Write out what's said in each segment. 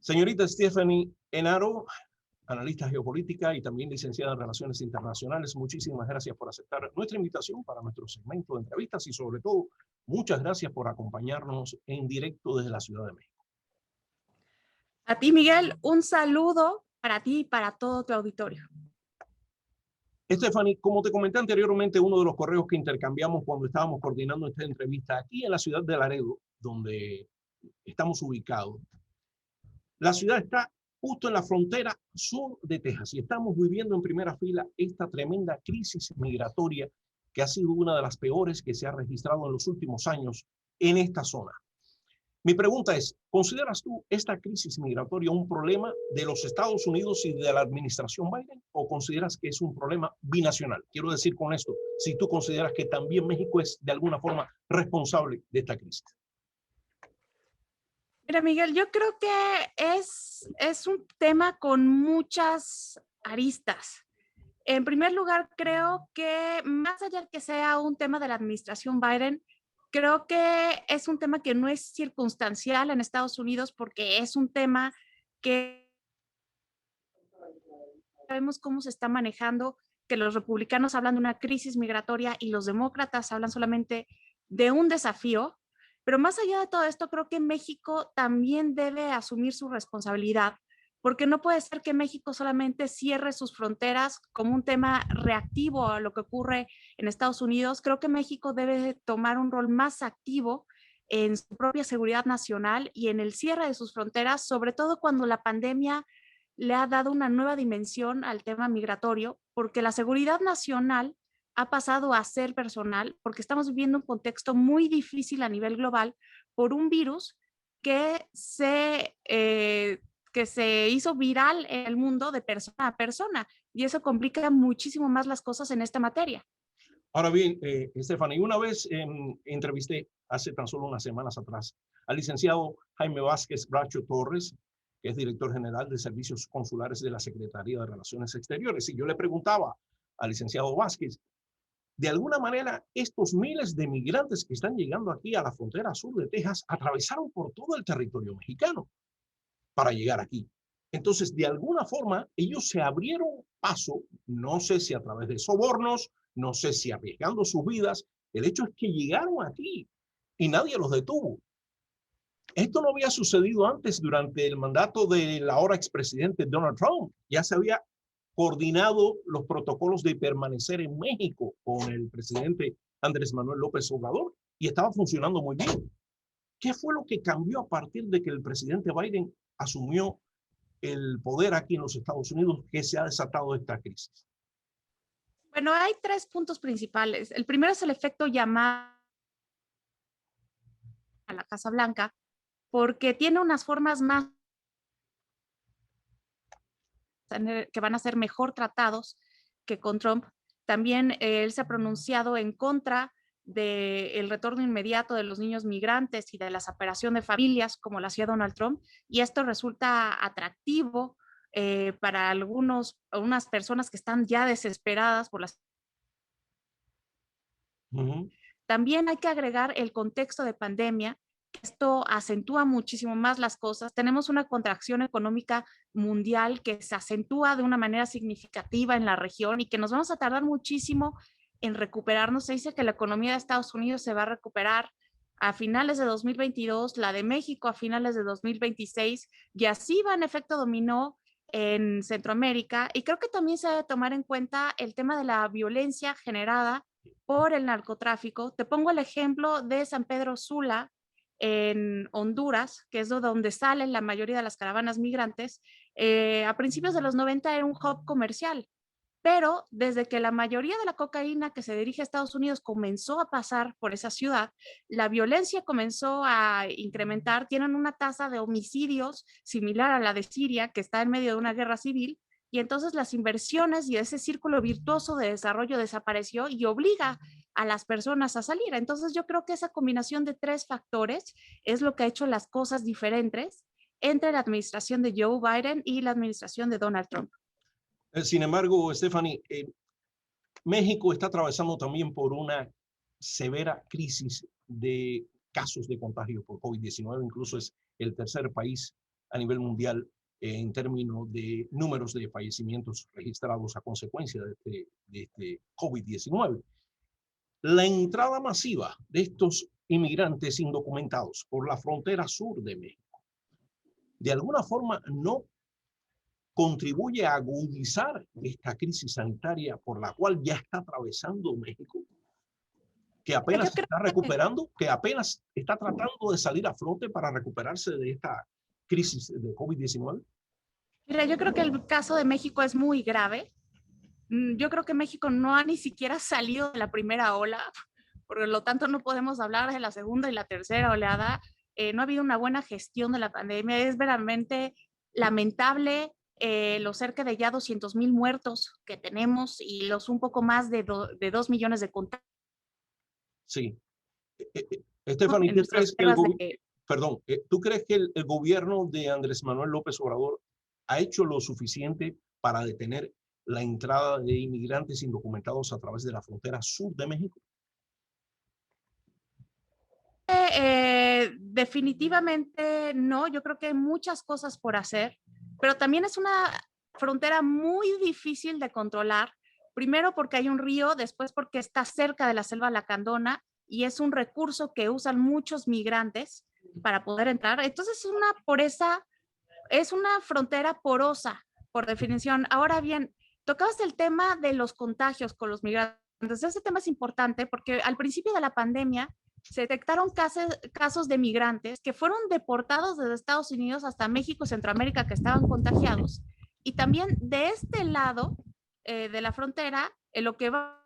Señorita Stephanie Enaro, analista geopolítica y también licenciada en Relaciones Internacionales, muchísimas gracias por aceptar nuestra invitación para nuestro segmento de entrevistas y sobre todo, muchas gracias por acompañarnos en directo desde la Ciudad de México. A ti, Miguel, un saludo para ti y para todo tu auditorio. Stephanie, como te comenté anteriormente, uno de los correos que intercambiamos cuando estábamos coordinando esta entrevista aquí en la ciudad de Laredo, donde estamos ubicados, la ciudad está justo en la frontera sur de Texas y estamos viviendo en primera fila esta tremenda crisis migratoria que ha sido una de las peores que se ha registrado en los últimos años en esta zona. Mi pregunta es, ¿consideras tú esta crisis migratoria un problema de los Estados Unidos y de la administración Biden o consideras que es un problema binacional? Quiero decir con esto, si tú consideras que también México es de alguna forma responsable de esta crisis. Mira, Miguel, yo creo que es un tema con muchas aristas. En primer lugar, creo que más allá de que sea un tema de la administración Biden, creo que es un tema que no es circunstancial en Estados Unidos porque es un tema que sabemos cómo se está manejando, que los republicanos hablan de una crisis migratoria y los demócratas hablan solamente de un desafío. Pero más allá de todo esto, creo que México también debe asumir su responsabilidad, porque no puede ser que México solamente cierre sus fronteras como un tema reactivo a lo que ocurre en Estados Unidos. Creo que México debe tomar un rol más activo en su propia seguridad nacional y en el cierre de sus fronteras, sobre todo cuando la pandemia le ha dado una nueva dimensión al tema migratorio, porque la seguridad nacional ha pasado a ser personal, porque estamos viviendo un contexto muy difícil a nivel global por un virus que se hizo viral en el mundo de persona a persona, y eso complica muchísimo más las cosas en esta materia. Ahora bien, Stephanie, una vez entrevisté hace tan solo unas semanas atrás al licenciado Jaime Vázquez Bracho Torres, que es director general de Servicios Consulares de la Secretaría de Relaciones Exteriores, y yo le preguntaba al licenciado Vázquez, de alguna manera, estos miles de migrantes que están llegando aquí a la frontera sur de Texas atravesaron por todo el territorio mexicano para llegar aquí. Entonces, de alguna forma, ellos se abrieron paso, no sé si a través de sobornos, no sé si arriesgando sus vidas. El hecho es que llegaron aquí y nadie los detuvo. Esto no había sucedido antes durante el mandato del ahora expresidente Donald Trump. Ya se había coordinado los protocolos de permanecer en México con el presidente Andrés Manuel López Obrador y estaba funcionando muy bien. ¿Qué fue lo que cambió a partir de que el presidente Biden asumió el poder aquí en los Estados Unidos que se ha desatado esta crisis? Bueno, hay tres puntos principales. El primero es el efecto llamada a la Casa Blanca, porque tiene unas formas más que van a ser mejor tratados que con Trump. También él se ha pronunciado en contra del retorno inmediato de los niños migrantes y de la separación de familias, como lo hacía Donald Trump, y esto resulta atractivo para algunas personas que están ya desesperadas por las... También hay que agregar el contexto de pandemia. Esto acentúa muchísimo más las cosas. Tenemos una contracción económica mundial que se acentúa de una manera significativa en la región y que nos vamos a tardar muchísimo en recuperarnos. Se dice que la economía de Estados Unidos se va a recuperar a finales de 2022, la de México a finales de 2026, y así va en efecto dominó en Centroamérica. Y creo que también se debe tomar en cuenta el tema de la violencia generada por el narcotráfico. Te pongo el ejemplo de San Pedro Sula en Honduras, que es de donde salen la mayoría de las caravanas migrantes. A principios de los 90 era un hub comercial, pero desde que la mayoría de la cocaína que se dirige a Estados Unidos comenzó a pasar por esa ciudad, la violencia comenzó a incrementar. Tienen una tasa de homicidios similar a la de Siria, que está en medio de una guerra civil, y entonces las inversiones y ese círculo virtuoso de desarrollo desapareció y obliga a las personas a salir. Entonces yo creo que esa combinación de tres factores es lo que ha hecho las cosas diferentes entre la administración de Joe Biden y la administración de Donald Trump. Sin embargo, Stephanie, México está atravesando también por una severa crisis de casos de contagio por COVID-19. Incluso es el tercer país a nivel mundial en términos de números de fallecimientos registrados a consecuencia de este COVID-19. La entrada masiva de estos inmigrantes indocumentados por la frontera sur de México, de alguna forma no contribuye a agudizar esta crisis sanitaria por la cual ya está atravesando México, que apenas se está recuperando, que apenas está tratando de salir a flote para recuperarse de esta crisis de COVID-19? Mira, yo creo que el caso de México es muy grave. Yo creo que México no ha ni siquiera salido de la primera ola, por lo tanto no podemos hablar de la segunda y la tercera oleada. No ha habido una buena gestión de la pandemia. Es verdaderamente lamentable los cerca de ya 200,000 muertos que tenemos y los un poco más de 2 millones de contagios. Sí. Stephanie, ¿tú crees que perdón, ¿tú crees que el gobierno de Andrés Manuel López Obrador ha hecho lo suficiente para detener la entrada de inmigrantes indocumentados a través de la frontera sur de México? Definitivamente no, yo creo que hay muchas cosas por hacer, pero también es una frontera muy difícil de controlar. Primero porque hay un río, después porque está cerca de la selva lacandona y es un recurso que usan muchos migrantes para poder entrar. Entonces es una frontera porosa, por definición. Ahora bien, tocabas el tema de los contagios con los migrantes. Ese tema es importante porque al principio de la pandemia se detectaron casos de migrantes que fueron deportados desde Estados Unidos hasta México y Centroamérica que estaban contagiados. Y también de este lado de la frontera, en lo que va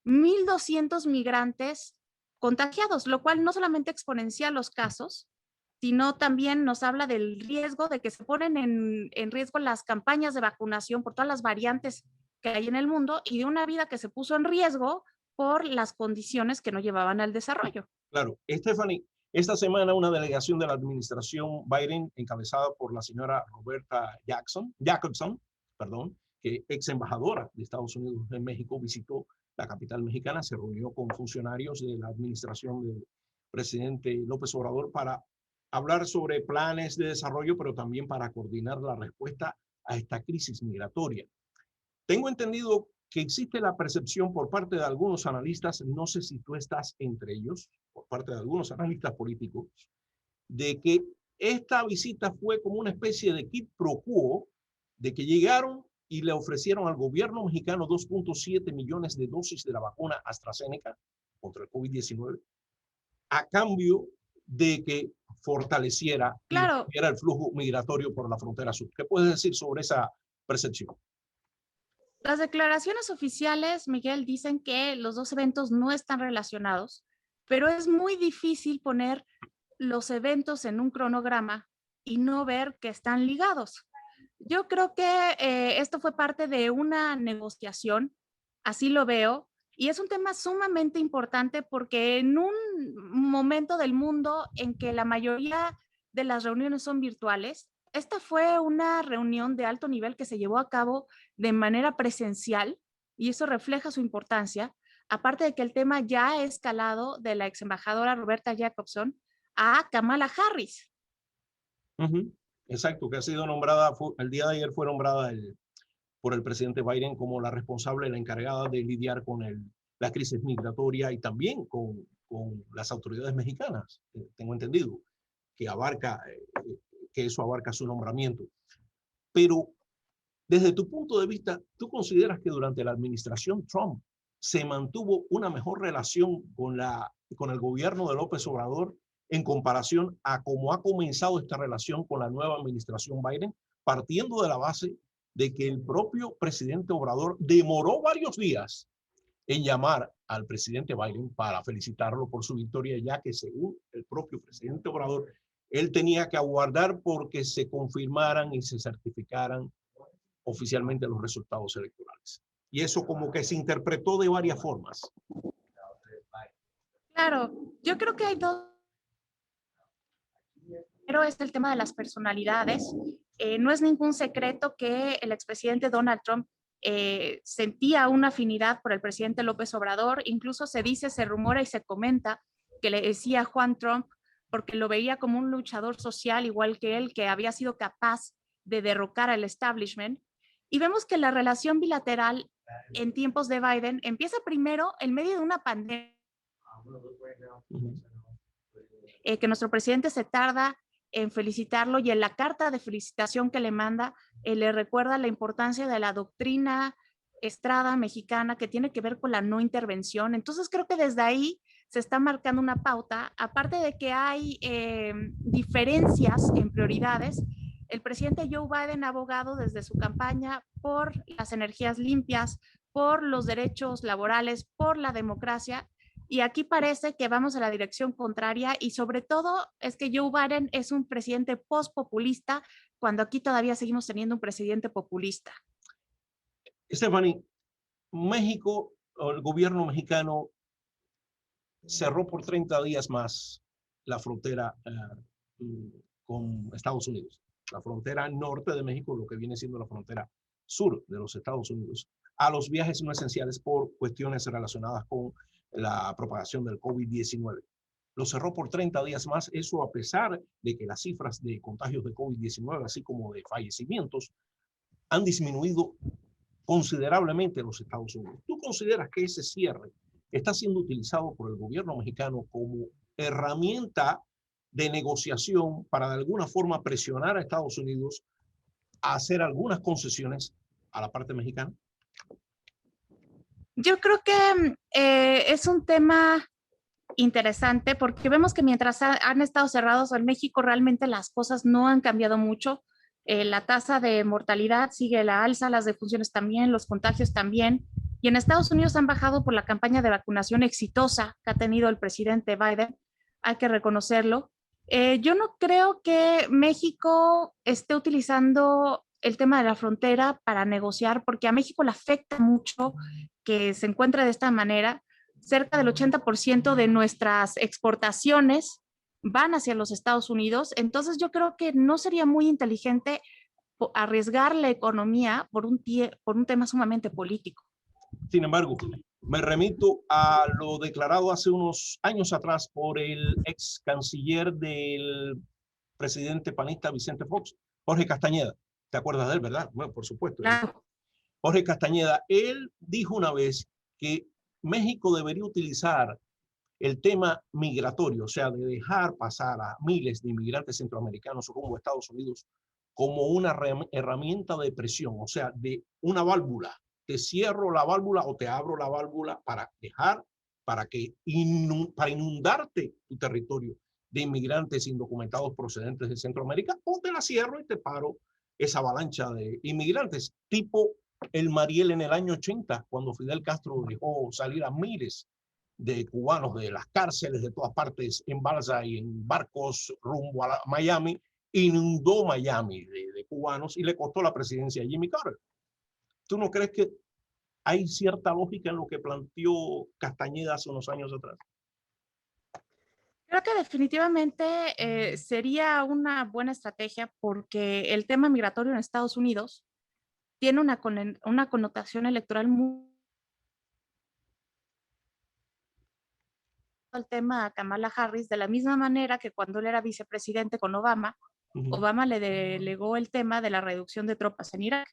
1,200 migrantes contagiados, lo cual no solamente exponencia los casos, sino también nos habla del riesgo de que se ponen en riesgo las campañas de vacunación por todas las variantes que hay en el mundo y de una vida que se puso en riesgo por las condiciones que no llevaban al desarrollo. Claro, Stephanie, esta semana una delegación de la administración Biden, encabezada por la señora Roberta Jacobson, perdón, que ex embajadora de Estados Unidos en México, visitó la capital mexicana, se reunió con funcionarios de la administración del presidente López Obrador para hablar sobre planes de desarrollo, pero también para coordinar la respuesta a esta crisis migratoria. Tengo entendido que existe la percepción por parte de algunos analistas, no sé si tú estás entre ellos, por parte de algunos analistas políticos, de que esta visita fue como una especie de quid pro quo, de que llegaron y le ofrecieron al gobierno mexicano 2.7 millones de dosis de la vacuna AstraZeneca contra el COVID-19, a cambio de que fortaleciera Claro, el flujo migratorio por la frontera sur. ¿Qué puedes decir sobre esa percepción? las declaraciones oficiales, Miguel, dicen que los dos eventos no están relacionados, pero es muy difícil poner los eventos en un cronograma y no ver que están ligados. Yo creo que esto fue parte de una negociación, así lo veo, y es un tema sumamente importante porque en un momento del mundo en que la mayoría de las reuniones son virtuales, esta fue una reunión de alto nivel que se llevó a cabo de manera presencial y eso refleja su importancia, aparte de que el tema ya ha escalado de la ex embajadora Roberta Jacobson a Kamala Harris. Exacto, que ha sido nombrada, el día de ayer fue nombrada por el presidente Biden como la responsable, la encargada de lidiar con la crisis migratoria y también con las autoridades mexicanas, tengo entendido, que eso abarca su nombramiento. Pero desde tu punto de vista, ¿tú consideras que durante la administración Trump se mantuvo una mejor relación con el gobierno de López Obrador en comparación a cómo ha comenzado esta relación con la nueva administración Biden, partiendo de la base de que el propio presidente Obrador demoró varios días en llamar al presidente Biden para felicitarlo por su victoria, ya que según el propio presidente Obrador, él tenía que aguardar porque se confirmaran y se certificaran oficialmente los resultados electorales? Y eso como que se interpretó de varias formas. Claro, yo creo que hay dos. Primero es el tema de las personalidades. No es ningún secreto que el expresidente Donald Trump sentía una afinidad por el presidente López Obrador. Incluso se dice, se rumora y se comenta que le decía Juan Trump porque lo veía como un luchador social igual que él, que había sido capaz de derrocar al establishment. Y vemos que la relación bilateral en tiempos de Biden empieza primero en medio de una pandemia, que nuestro presidente se tarda en felicitarlo y en la carta de felicitación que le manda, le recuerda la importancia de la doctrina Estrada mexicana que tiene que ver con la no intervención. Entonces creo que desde ahí se está marcando una pauta, aparte de que hay diferencias en prioridades. El presidente Joe Biden ha abogado desde su campaña por las energías limpias, por los derechos laborales, por la democracia, y aquí parece que vamos a la dirección contraria, y sobre todo es que Joe Biden es un presidente post-populista, cuando aquí todavía seguimos teniendo un presidente populista. Stephanie, México, o el gobierno mexicano cerró por 30 días más la frontera con Estados Unidos. La frontera norte de México, lo que viene siendo la frontera sur de los Estados Unidos, a los viajes no esenciales por cuestiones relacionadas con la propagación del COVID-19. Lo cerró por 30 días más, eso a pesar de que las cifras de contagios de COVID-19, así como de fallecimientos, han disminuido considerablemente en los Estados Unidos. ¿Tú consideras que ese cierre está siendo utilizado por el gobierno mexicano como herramienta de negociación para de alguna forma presionar a Estados Unidos a hacer algunas concesiones a la parte mexicana? Yo creo que es un tema interesante porque vemos que mientras han estado cerrados en México, realmente las cosas no han cambiado mucho. La tasa de mortalidad sigue la alza, las defunciones también, los contagios también. Y en Estados Unidos han bajado por la campaña de vacunación exitosa que ha tenido el presidente Biden, hay que reconocerlo. Yo no creo que México esté utilizando el tema de la frontera para negociar, porque a México le afecta mucho que se encuentre de esta manera. Cerca del 80% de nuestras exportaciones van hacia los Estados Unidos, entonces yo creo que no sería muy inteligente arriesgar la economía por un tema sumamente político. Sin embargo, me remito a lo declarado hace unos años atrás por el ex canciller del presidente panista Vicente Fox, Jorge Castañeda. ¿Te acuerdas de él, verdad? Bueno, por supuesto. Claro. Jorge Castañeda, él dijo una vez que México debería utilizar el tema migratorio, o sea, de dejar pasar a miles de inmigrantes centroamericanos rumbo a Estados Unidos como una herramienta de presión, o sea, de una válvula. Te cierro la válvula o te abro la válvula para dejar, para inundarte tu territorio de inmigrantes indocumentados procedentes de Centroamérica, o te la cierro y te paro esa avalancha de inmigrantes, tipo el Mariel en el año 80, cuando Fidel Castro dejó salir a miles de cubanos de las cárceles de todas partes en balsa y en barcos rumbo a Miami, inundó Miami de cubanos y le costó la presidencia a Jimmy Carter. ¿Tú no crees que hay cierta lógica en lo que planteó Castañeda hace unos años atrás? Creo que definitivamente sería una buena estrategia, porque el tema migratorio en Estados Unidos tiene una connotación electoral muy... el tema a Kamala Harris, de la misma manera que cuando él era vicepresidente con Obama, Obama le delegó el tema de la reducción de tropas en Irak.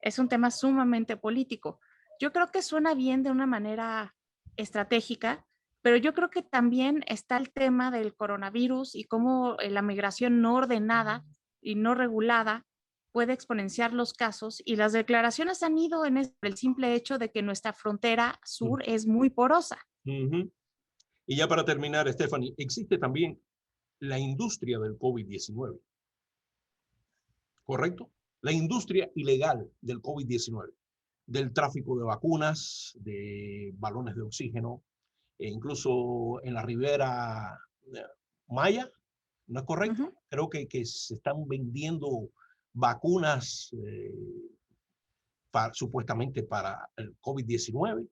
Es un tema sumamente político. Yo creo que suena bien de una manera estratégica, pero yo creo que también está el tema del coronavirus y cómo la migración no ordenada y no regulada puede exponenciar los casos, y las declaraciones han ido en el simple hecho de que nuestra frontera sur es muy porosa. Y ya para terminar, Stephanie, existe también la industria del COVID-19, ¿correcto? La industria ilegal del COVID-19, del tráfico de vacunas, de balones de oxígeno, e incluso en la Ribera Maya, ¿no es correcto? Creo que se están vendiendo vacunas supuestamente para el COVID-19.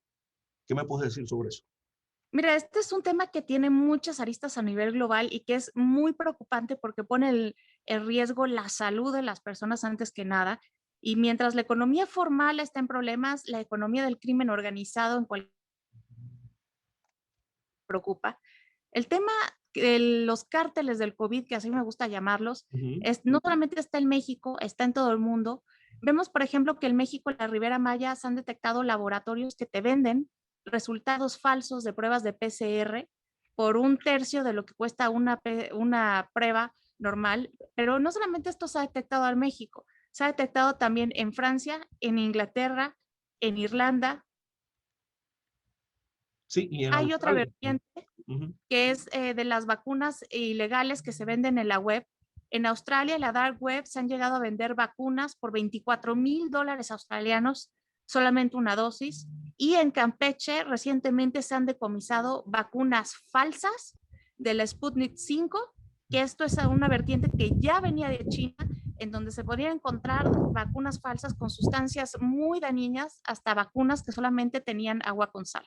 ¿Qué me puedes decir sobre eso? Mira, este es un tema que tiene muchas aristas a nivel global y que es muy preocupante, porque pone en riesgo la salud de las personas antes que nada. Y mientras la economía formal está en problemas, la economía del crimen organizado en cualquier preocupa. El tema los cárteles del COVID, que así me gusta llamarlos, no solamente está en México, está en todo el mundo. Vemos, por ejemplo, que en México, en la Ribera Maya, se han detectado laboratorios que te venden resultados falsos de pruebas de PCR por 1/3 de lo que cuesta una prueba normal. Pero no solamente esto se ha detectado en México, se ha detectado también en Francia, en Inglaterra, en Irlanda. Sí, y en Hay otra Australia. vertiente que es de las vacunas ilegales que se venden en la web. En Australia, en la dark web, se han llegado a vender vacunas por $24,000 australianos, solamente una dosis. Y en Campeche, recientemente se han decomisado vacunas falsas de la Sputnik 5, que esto es una vertiente que ya venía de China, en donde se podían encontrar vacunas falsas con sustancias muy dañinas, hasta vacunas que solamente tenían agua con sal.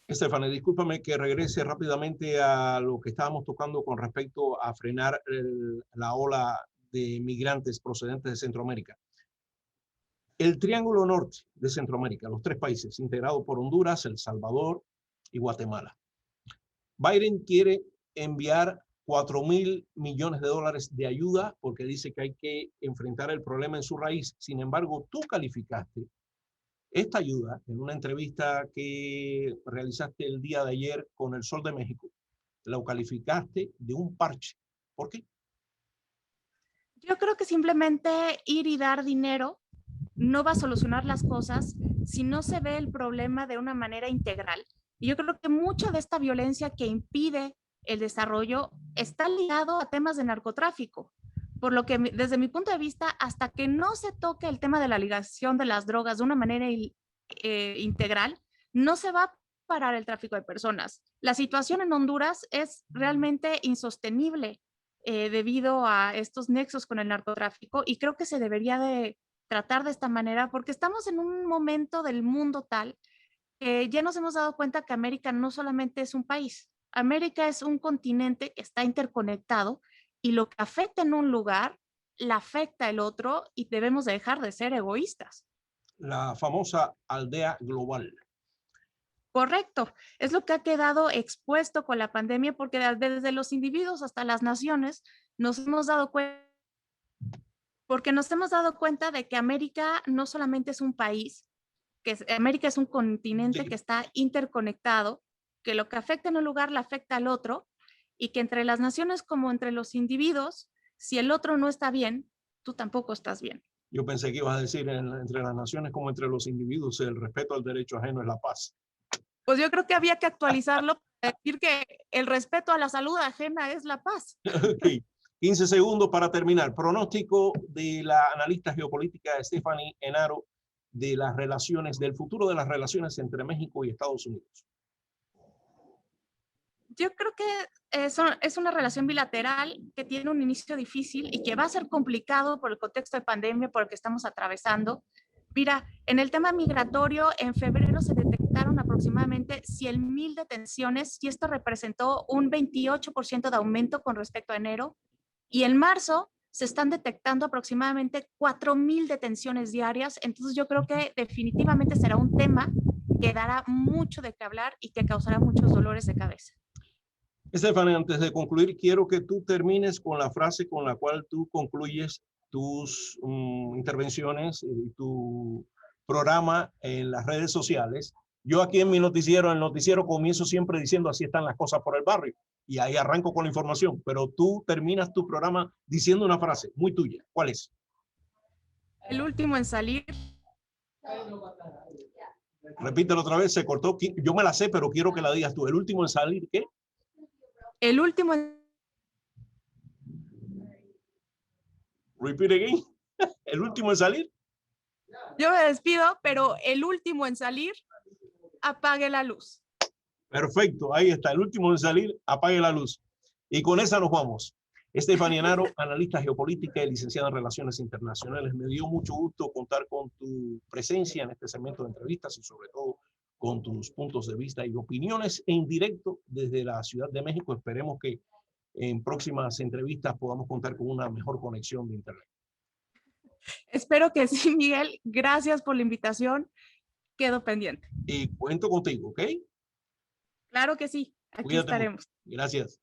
Stephanie, discúlpame que regrese rápidamente a lo que estábamos tocando con respecto a frenar la ola de migrantes procedentes de Centroamérica. El Triángulo Norte de Centroamérica, los 3 países, integrados por Honduras, El Salvador y Guatemala. Biden quiere enviar $4,000 millones de ayuda porque dice que hay que enfrentar el problema en su raíz. Sin embargo, tú calificaste esta ayuda en una entrevista que realizaste el día de ayer con El Sol de México. La calificaste de un parche. ¿Por qué? Yo creo que simplemente ir y dar dinero no va a solucionar las cosas si no se ve el problema de una manera integral. Y yo creo que mucha de esta violencia que impide el desarrollo está ligado a temas de narcotráfico. Por lo que desde mi punto de vista, hasta que no se toque el tema de la ligación de las drogas de una manera integral, no se va a parar el tráfico de personas. La situación en Honduras es realmente insostenible debido a estos nexos con el narcotráfico, y creo que se debería de tratar de esta manera porque estamos en un momento del mundo tal que ya nos hemos dado cuenta que América no solamente es un país, América es un continente que está interconectado, y lo que afecta en un lugar, la afecta el otro, y debemos dejar de ser egoístas. La famosa aldea global. Correcto, es lo que ha quedado expuesto con la pandemia, porque desde los individuos hasta las naciones nos hemos dado cuenta, de que América no solamente es un país, América es un continente que está interconectado, que lo que afecta en un lugar le afecta al otro, y que entre las naciones como entre los individuos, si el otro no está bien, tú tampoco estás bien. Yo pensé que ibas a decir entre las naciones como entre los individuos, el respeto al derecho ajeno es la paz. Pues yo creo que había que actualizarlo para decir que el respeto a la salud ajena es la paz. Okay. 15 segundos para terminar. Pronóstico de la analista geopolítica Stephanie Enaro de las relaciones, del futuro de las relaciones entre México y Estados Unidos. Yo creo que es una relación bilateral que tiene un inicio difícil y que va a ser complicado por el contexto de pandemia por el que estamos atravesando. Mira, en el tema migratorio, en febrero se detectaron aproximadamente 100,000 detenciones, y esto representó un 28% de aumento con respecto a enero. Y en marzo se están detectando aproximadamente 4,000 detenciones diarias. Entonces yo creo que definitivamente será un tema que dará mucho de qué hablar y que causará muchos dolores de cabeza. Stephanie, antes de concluir, quiero que tú termines con la frase con la cual tú concluyes tus intervenciones y tu programa en las redes sociales. Yo aquí en mi noticiero, el noticiero, comienzo siempre diciendo así están las cosas por el barrio, y ahí arranco con la información, pero tú terminas tu programa diciendo una frase muy tuya. ¿Cuál es? El último en salir. Repítelo otra vez, se cortó. Yo me la sé, pero quiero que la digas tú. El último en salir, ¿qué? El último en... Repeat again. El último en salir. Yo me despido, pero el último en salir, apague la luz. Perfecto, ahí está. El último en salir, apague la luz. Y con esa nos vamos. Stephanie Enaro, analista geopolítica y licenciada en Relaciones Internacionales. Me dio mucho gusto contar con tu presencia en este segmento de entrevistas y sobre todo con tus puntos de vista y opiniones en directo desde la Ciudad de México. Esperemos que en próximas entrevistas podamos contar con una mejor conexión de Internet. Espero que sí, Miguel. Gracias por la invitación. Quedo pendiente. Y cuento contigo, ¿ok? Claro que sí. Aquí Cuídate estaremos. mucho. Gracias.